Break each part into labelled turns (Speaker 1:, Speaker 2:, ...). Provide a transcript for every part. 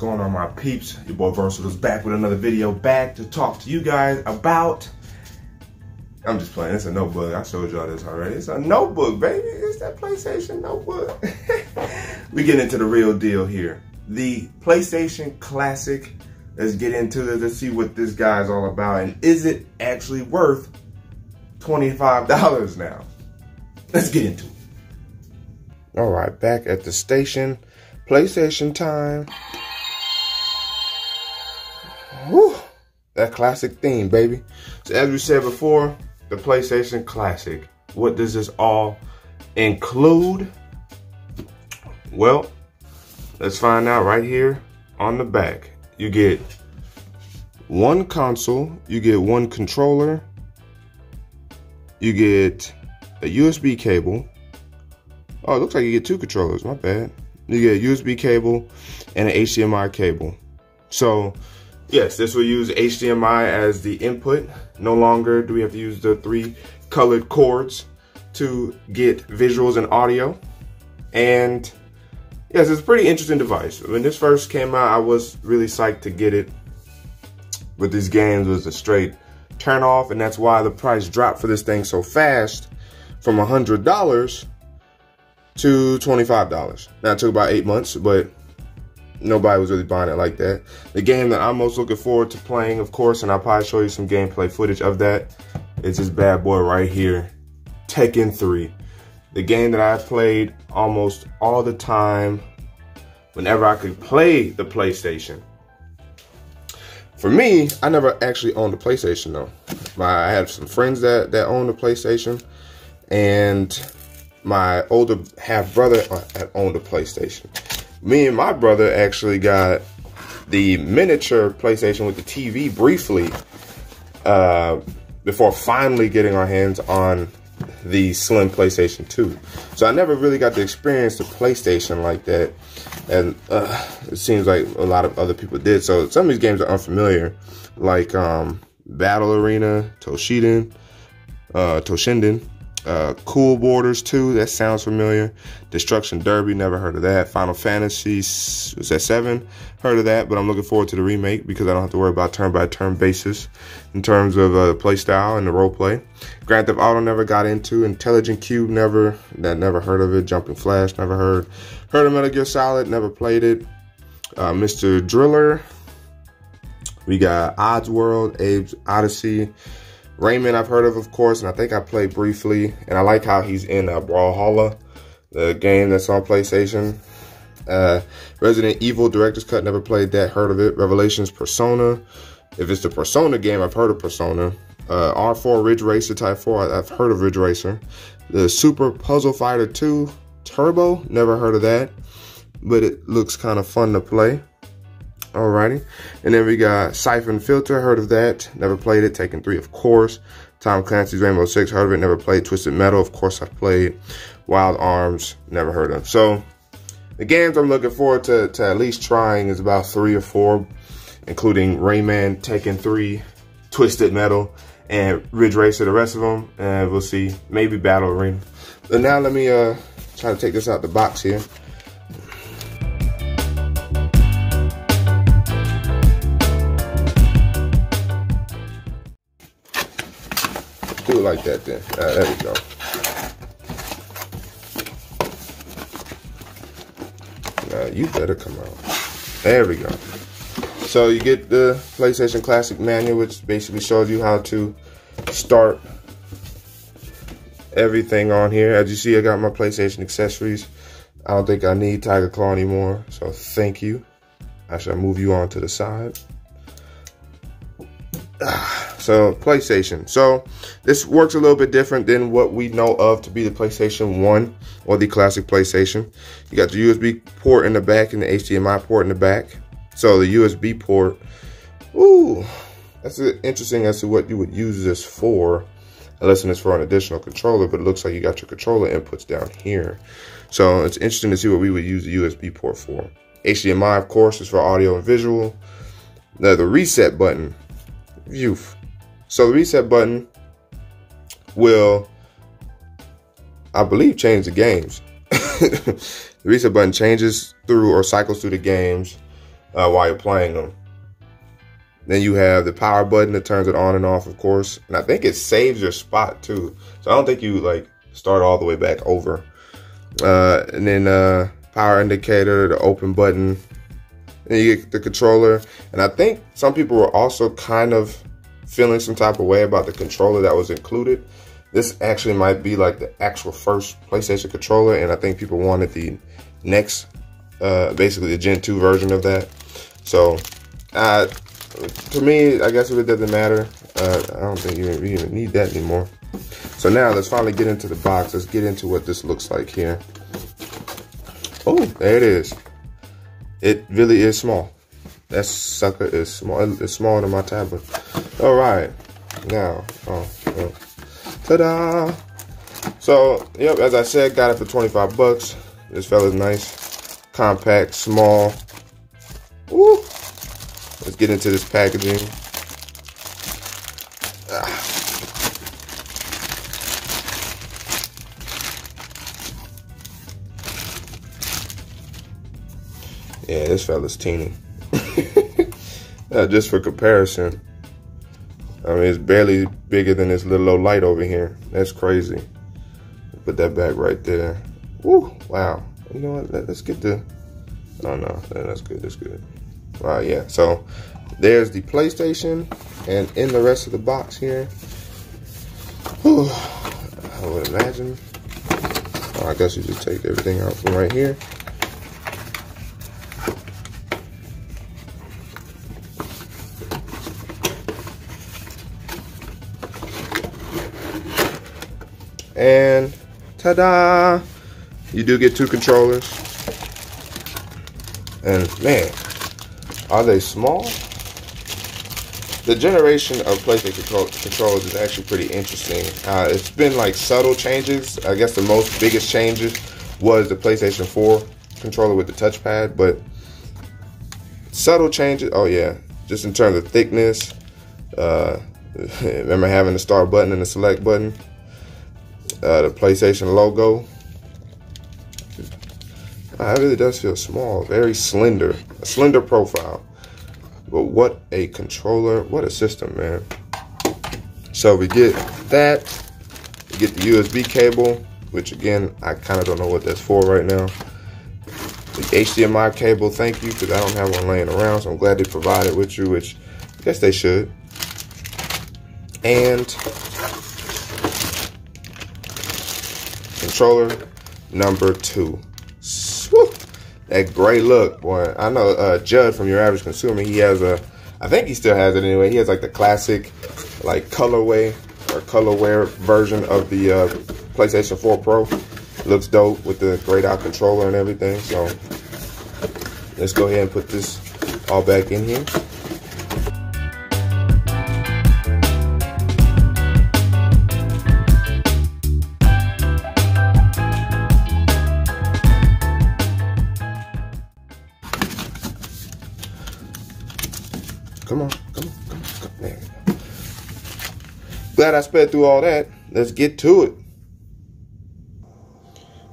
Speaker 1: going on, my peeps? Your boy Versatile's back with another video, back to talk to you guys about, I'm just playing, it's a notebook. I showed y'all this already. It's a notebook, baby. It's that PlayStation notebook. We get into the real deal here. The PlayStation Classic. Let's get into it. Let's see what this guy's all about. And is it actually worth $25 now? Let's get into it. All right, back at the station. PlayStation time. Whew, that classic theme, baby. So as we said before, the PlayStation Classic. What does this all include? Well, let's find out right here on the back. You get one console, you get one controller, you get a USB cable. Oh, it looks like you get two controllers, my bad. You get a USB cable and an HDMI cable. So, yes, this will use HDMI as the input. No longer do we have to use the 3 colored cords to get visuals and audio. And yes, it's a pretty interesting device. When this first came out, I was really psyched to get it. But these games was a straight turn off, and that's why the price dropped for this thing so fast from $100 to $25. Now, it took about 8 months, but nobody was really buying it like that. The game that I'm most looking forward to playing, of course, and I'll probably show you some gameplay footage of that, is this bad boy right here, Tekken 3. The game that I've played almost all the time whenever I could play the PlayStation. For me, I never actually owned a PlayStation though. I had some friends that owned a PlayStation, and my older half brother had owned a PlayStation. Me and my brother actually got the miniature PlayStation with the TV briefly before finally getting our hands on the slim PlayStation 2. So I never really got to experience the PlayStation like that. And it seems like a lot of other people did. So some of these games are unfamiliar, like Battle Arena, Toshinden, Cool Borders 2, that sounds familiar. Destruction Derby, never heard of that. Final Fantasy, was that 7? Heard of that, but I'm looking forward to the remake because I don't have to worry about turn-by-turn basis in terms of play style and the role play. Grand Theft Auto never got into. Intelligent Cube, never heard of it. Jumping Flash, never heard. Heard of Metal Gear Solid, never played it. Mr. Driller. We got Odds World, Abe's Odyssey. Rayman I've heard of course, and I think I played briefly. And I like how he's in Brawlhalla, the game that's on PlayStation. Resident Evil Director's Cut, never played that, heard of it. Revelations Persona. If it's the Persona game, I've heard of Persona. R4 Ridge Racer Type 4, I've heard of Ridge Racer. The Super Puzzle Fighter 2 Turbo, never heard of that, but it looks kind of fun to play. Alrighty, and then we got Siphon Filter, heard of that, never played it. Taken 3, of course. Tom Clancy's Rainbow Six, heard of it, never played. Twisted Metal, of course I've played. Wild Arms, never heard of. So the games I'm looking forward to at least trying is about 3 or 4, including Rayman, Tekken 3, Twisted Metal, and Ridge Racer, the rest of them, and we'll see, maybe Battle Arena. But now let me try to take this out the box here. Do it like that then. There we go. Now you better come out. There we go. So you get the PlayStation Classic manual, which basically shows you how to start everything on here. As you see, I got my PlayStation accessories. I don't think I need Tiger Claw anymore, so thank you. I shall move you on to the side. So PlayStation. So this works a little bit different than what we know of to be the PlayStation 1 or the classic PlayStation. You got the USB port in the back and the HDMI port in the back. So the USB port, ooh, that's interesting as to what you would use this for, unless it's for an additional controller, but it looks like you got your controller inputs down here. So it's interesting to see what we would use the USB port for. HDMI, of course, is for audio and visual. Now the reset button, phew. So the reset button will, I believe, change the games. The reset button changes through or cycles through the games. while you're playing them. Then you have the power button that turns it on and off, of course. And I think it saves your spot too. So I don't think you like start all the way back over. And then power indicator, the open button. Then you get the controller. And I think some people were also kind of feeling some type of way about the controller that was included. This actually might be like the actual first PlayStation controller. And I think people wanted the next, basically the Gen 2 version of that. So, to me, I guess it doesn't matter. I don't think you even need that anymore. So now let's finally get into the box. Let's get into what this looks like here. Oh, there it is. It really is small. That sucker is small. It's smaller than my tablet. All right. Now, ta-da. So, yep, as I said, got it for 25 bucks. This fella's nice, compact, small. Woo. Let's get into this packaging. Yeah, this fella's teeny. Just for comparison, I mean, it's barely bigger than this little old light over here. That's crazy. Put that back right there. Woo, wow. You know what? Let's get the. Oh no, that's good. That's good. All right, yeah. So there's the PlayStation, and in the rest of the box here, whew, I would imagine. Oh, I guess you just take everything out from right here. And ta-da! You do get two controllers. And man, are they small? The generation of PlayStation controllers is actually pretty interesting. It's been like subtle changes. I guess the most biggest changes was the PlayStation 4 controller with the touchpad, but subtle changes. Oh yeah, just in terms of thickness. Remember having the start button and the select button. The PlayStation logo. It really does feel small, very slender, a slender profile. But what a controller, what a system, man. So we get that, we get the USB cable, which again, I kind of don't know what that's for right now. The HDMI cable, thank you, because I don't have one laying around, so I'm glad they provided with you, which I guess they should. And controller number 2. Woo, that gray look, boy. I know Judd from Your Average Consumer, he has a, I think he still has it anyway. He has like the classic, like colorway or colorware version of the PlayStation 4 Pro. Looks dope with the grayed out controller and everything. So let's go ahead and put this all back in here. Come on. There we go. Glad I sped through all that. Let's get to it.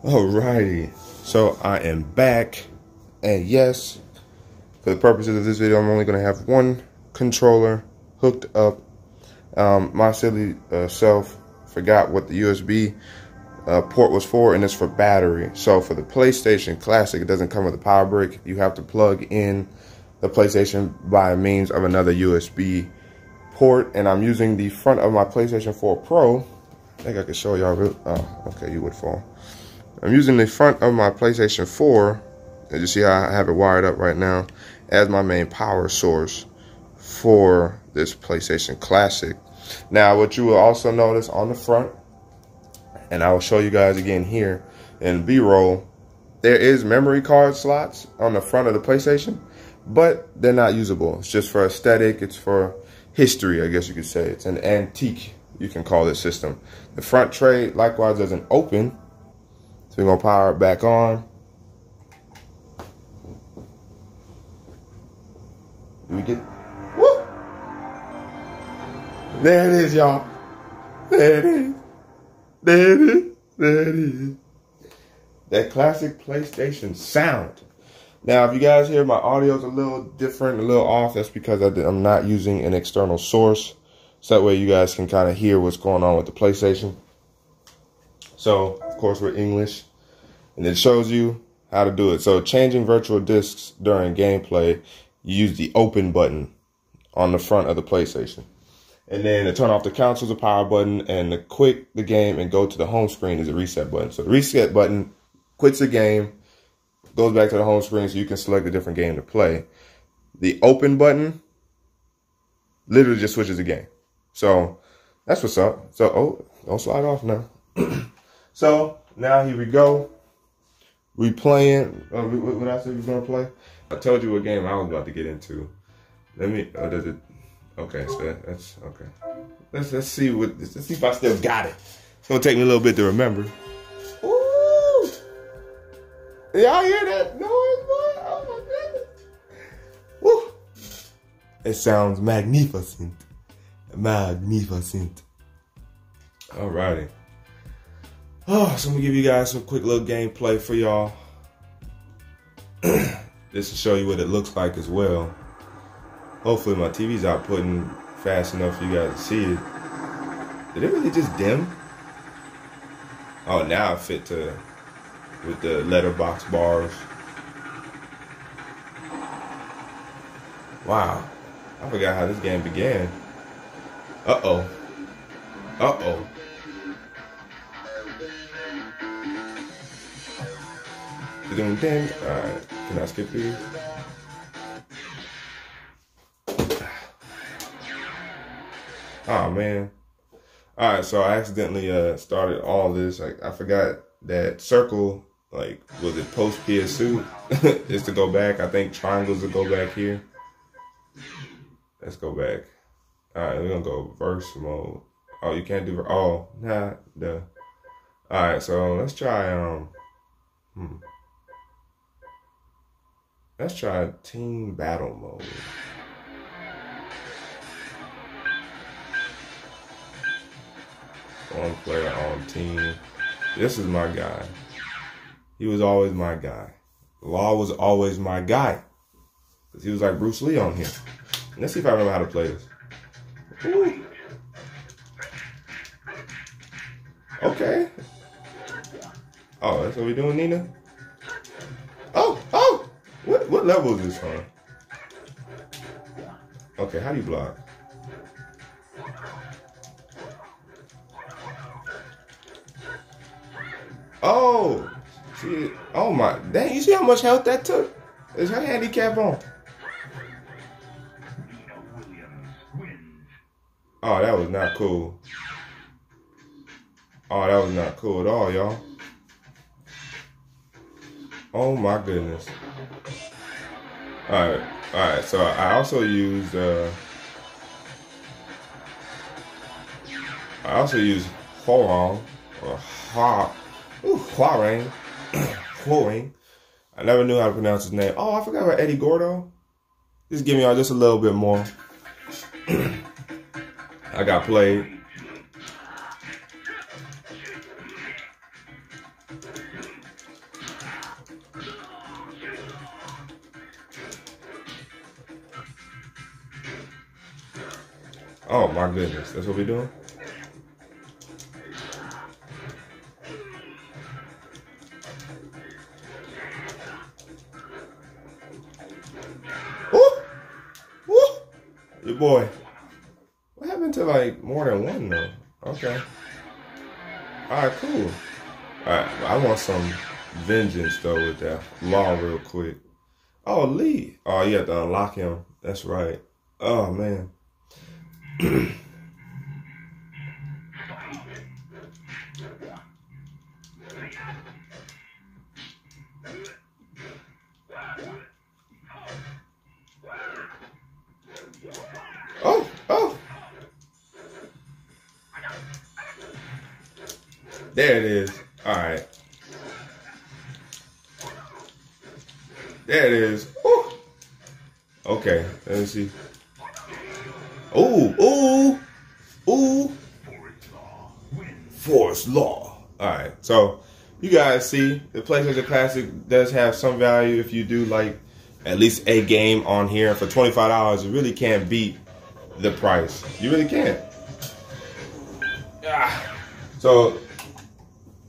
Speaker 1: Alrighty. So I am back. And yes, for the purposes of this video, I'm only going to have one controller hooked up. My silly self forgot what the USB port was for, and it's for battery. So for the PlayStation Classic, it doesn't come with a power brick. You have to plug in the PlayStation by means of another USB port, and I'm using the front of my PlayStation 4 Pro. I think I could show y'all. Oh, okay, you would fall. I'm using the front of my PlayStation 4, as you see how I have it wired up right now, as my main power source for this PlayStation Classic. Now, what you will also notice on the front, and I will show you guys again here in B-roll, there is memory card slots on the front of the PlayStation, but they're not usable. It's just for aesthetic. It's for history, I guess you could say. It's an antique, you can call this system. The front tray likewise doesn't open. So we're gonna power it back on. We get, woo! There it is, y'all. There it is. There it is. There it is. That classic PlayStation sound. Now, if you guys hear my audio's a little different, a little off, that's because I'm not using an external source. So that way you guys can kind of hear what's going on with the PlayStation. So, of course, we're English. And it shows you how to do it. So, changing virtual disks during gameplay, you use the open button on the front of the PlayStation. And then to turn off the console is a power button, and to quit the game and go to the home screen is a reset button. So the reset button quits the game, goes back to the home screen so you can select a different game to play. The open button literally just switches the game. So that's what's up. So, oh, don't slide off now. So now here we go. We playing, what I said we were gonna play? I told you what game I was about to get into. Let me, okay, so that's, okay. Let's see if I still got it. It's gonna take me a little bit to remember. Ooh! Y'all hear that noise, boy? Oh my goodness. Woo! It sounds magnificent. Magnificent. Alrighty. Oh, so I'm gonna give you guys some quick little gameplay for y'all. This will show you what it looks like as well. Hopefully my TV's outputting fast enough for you guys to see it. Did it really just dim? Oh, now it fit with the letterbox bars. Wow. I forgot how this game began. Uh-oh. Uh-oh. Alright, can I skip these? Oh man. Alright, so I accidentally started all this. Like, I forgot that circle, like, was it post PS2? Is to go back. I think triangles to go back here. Let's go back. Alright, we're gonna go verse mode. Oh, you can't do, oh, nah, duh. Alright, so let's try, let's try team battle mode. One player on team. This is my guy. He was always my guy. Law was always my guy. Because he was like Bruce Lee on here. Let's see if I remember how to play this. Ooh. Okay. Oh, that's what we're doing, Nina? Oh! What level is this on? Okay, how do you block? Oh! See, oh my, dang, you see how much health that took? Is her handicap on? Oh, that was not cool. Oh, that was not cool at all, y'all. Oh my goodness. Alright, so I also used Huarang or Huarang. Huarang. I never knew how to pronounce his name. Oh, I forgot about Eddie Gordo. Just give me all just a little bit more. I got played. Oh my goodness, that's what we're doing? Woo! Woo! Your boy. What happened to like more than one though? Okay. Alright, cool. Alright, I want some vengeance though with that law real quick. Oh, Lee. Oh, you have to unlock him. That's right. Oh man. Oh. There it is. All right. There it is. Ooh. Okay, let me see. Ooh. Forest law. All right. So you guys see the PlayStation Classic does have some value if you do like at least a game on here. And for $25, you really can't beat the price. You really can't. So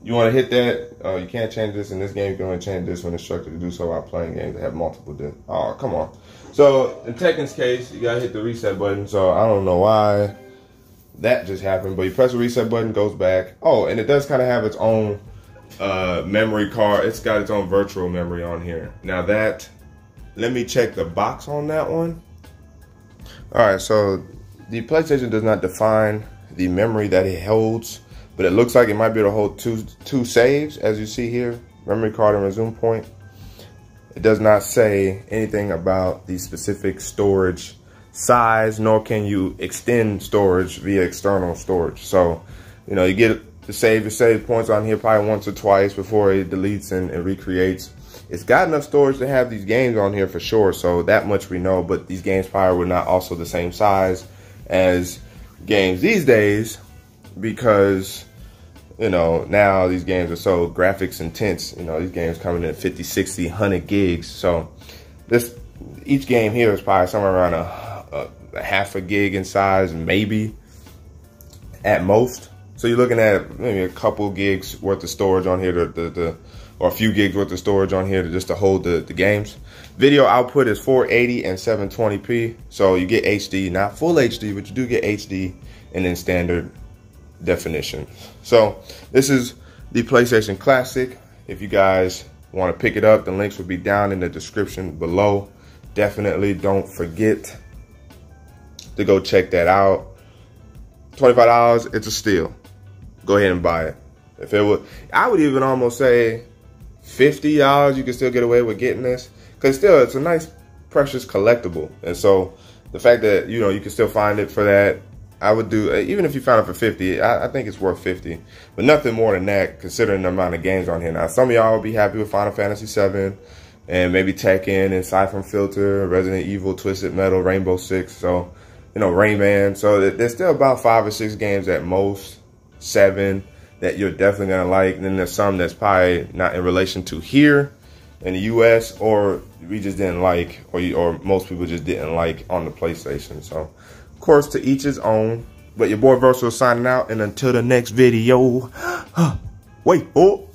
Speaker 1: you want to hit that. You can't change this in this game. You can only change this when instructed to do so while playing games that have multiple discs. Oh, come on. So in Tekken's case, you gotta hit the reset button. So I don't know why that just happened, but you press the reset button, goes back. Oh, and it does kind of have its own memory card. It's got its own virtual memory on here. Now that, let me check the box on that one. All right, so the PlayStation does not define the memory that it holds, but it looks like it might be able to hold two saves, as you see here, memory card and resume point. It does not say anything about the specific storage size, nor can you extend storage via external storage. So, you know, you get to save your save points on here probably once or twice before it deletes and recreates. It's got enough storage to have these games on here for sure, so that much we know, but these games probably were not also the same size as games these days because, you know, now these games are so graphics intense. You know, these games coming in 50, 60, 100 gigs. So this, each game here is probably somewhere around a half a gig in size, maybe at most. So you're looking at maybe a couple gigs worth of storage on here, or a few gigs worth of storage on here just to hold the games. Video output is 480 and 720p. So you get HD, not full HD, but you do get HD and then standard definition. So this is the PlayStation Classic. If you guys want to pick it up, the links will be down in the description below. Definitely don't forget to go check that out. $25, it's a steal. Go ahead and buy it. If it would, I would even almost say $50, you can still get away with getting this, because still it's a nice precious collectible. And so the fact that, you know, you can still find it for that, I would do, even if you found it for 50, I think it's worth 50, but nothing more than that considering the amount of games on here. Now some of y'all will be happy with Final Fantasy 7 and maybe Tekken and Siphon Filter, Resident Evil, Twisted Metal, Rainbow Six, so, you know, Rayman. So there's still about 5 or 6 games at most, 7, that you're definitely gonna like. And then there's some that's probably not in relation to here in the US, or we just didn't like, or most people just didn't like on the PlayStation. So of course, to each his own. But your boy Versal signing out, and until the next video, wait, oh.